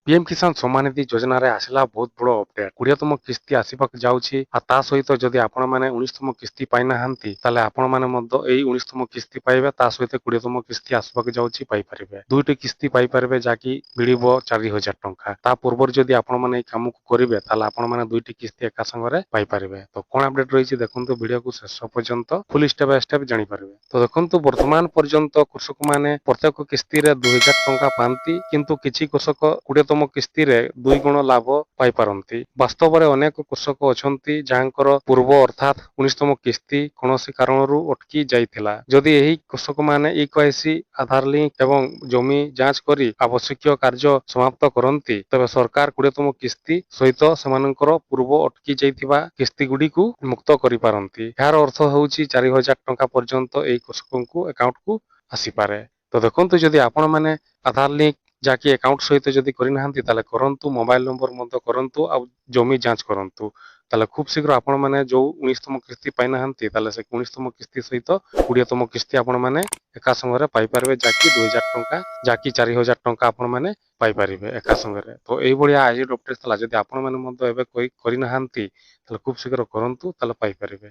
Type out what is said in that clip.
PM କିଷାନ ସମ୍ମାନ ନିଧି ଯୋଜନାରେ ଆସିଲା ବହୁତ ବଡ଼ ଅପଡେଟ୍। 20ତମ କିସ୍ତି ଆସିବାକୁ ଯାଉଛି ଆଉ ତା ସହିତ ଯଦି ଆପଣମାନେ 19ତମ କିସ୍ତି ପାଇନାହାନ୍ତି ତାହେଲେ ଆପଣମାନେ ମଧ୍ୟ ଏଇ 19ତମ କିସ୍ତି ପାଇବେ, ତା ସହିତ 20ତମ କିସ୍ତି ଆସିବାକୁ ଯାଉଛି ପାଇପାରିବେ। ଦୁଇଟି କିସ୍ତି ପାଇପାରିବେ ଯାହାକି ମିଳିବ 4,000 ଟଙ୍କା। ତା ପୂର୍ବରୁ ଯଦି ଆପଣମାନେ ଏଇ କାମକୁ କରିବେ ତାହେଲେ ଆପଣମାନେ ଦୁଇଟି କିସ୍ତି ଏକା ସାଙ୍ଗରେ ପାଇପାରିବେ। ତ କଣ ଅପଡେଟ୍ ରହିଛି ଦେଖନ୍ତୁ, ଭିଡିଓକୁ ଶେଷ ପର୍ଯ୍ୟନ୍ତ ଫୁଲ୍ ଷ୍ଟେପ୍ ବାଇ ଷ୍ଟେପ୍ ଜାଣିପାରିବେ। ତ ଦେଖନ୍ତୁ, ବର୍ତ୍ତମାନ ପର୍ଯ୍ୟନ୍ତ କୃଷକମାନେ ପ୍ରତ୍ୟେକ କିସ୍ତିରେ 2,000 ଟଙ୍କା ପାଆନ୍ତି, କିନ୍ତୁ କିଛି କୃଷକ 20ତମ କିସ୍ତିରେ 2 ଗୁଣ ଲାଭ ପାଇପାରନ୍ତି। ବାସ୍ତବରେ ଅନେକ କୃଷକ ଅଛନ୍ତି ଯାହାଙ୍କର ପୂର୍ବ ଅର୍ଥାତ୍ 19ତମ କିସ୍ତି କୌଣସି କାରଣରୁ ଅଟକି ଯାଇଥିଲା। ଯଦି ଏହି କୃଷକମାନେ ଇକେୱାଇସି, ଆଧାର ଲିଙ୍କ ଏବଂ ଜମି ଯାଞ୍ଚ କରି ଆବଶ୍ୟକୀୟ କାର୍ଯ୍ୟ ସମାପ୍ତ କରନ୍ତି, ତେବେ ସରକାର 20ତମ କିସ୍ତି ସହିତ ସେମାନଙ୍କର ପୂର୍ବ ଅଟକି ଯାଇଥିବା କିସ୍ତିଗୁଡ଼ିକୁ ମୁକ୍ତ କରିପାରନ୍ତି। ଏହାର ଅର୍ଥ ହେଉଛି 4,000 ଟଙ୍କା ପର୍ଯ୍ୟନ୍ତ ଏହି କୃଷକଙ୍କୁ ଆକାଉଣ୍ଟକୁ ଆସିପାରେ। ତ ଦେଖନ୍ତୁ, ଯଦି ଆପଣମାନେ ଆଧାର ଲିଙ୍କ ଯାହାକି ଆକାଉଣ୍ଟ ସହିତ ଯଦି କରିନାହାନ୍ତି ତାହେଲେ କରନ୍ତୁ, ମୋବାଇଲ ନମ୍ବର ମଧ୍ୟ କରନ୍ତୁ ଆଉ ଜମି ଯାଞ୍ଚ କରନ୍ତୁ। ତାହେଲେ ଖୁବ୍ ଶୀଘ୍ର ଆପଣମାନେ ଯୋଉ 19ତମ କିସ୍ତି ପାଇନାହାନ୍ତି ତାହେଲେ ସେ 19ତମ କିସ୍ତି ସହିତ 20ତମ କିସ୍ତି ଆପଣମାନେ ଏକା ସାଙ୍ଗରେ ପାଇପାରିବେ, ଯାହାକି 2,000 ଟଙ୍କା, ଯାହାକି 4,000 ଟଙ୍କା ଆପଣମାନେ ପାଇପାରିବେ ଏକା ସାଙ୍ଗରେ। ତ ଏଇଭଳିଆ ଆଜିର ଅପଡେଟ୍ ଥିଲା। ଯଦି ଆପଣମାନେ ମଧ୍ୟ ଏବେ କରିନାହାନ୍ତି ତାହେଲେ ଖୁବ୍ ଶୀଘ୍ର କରନ୍ତୁ, ତାହେଲେ ପାଇପାରିବେ।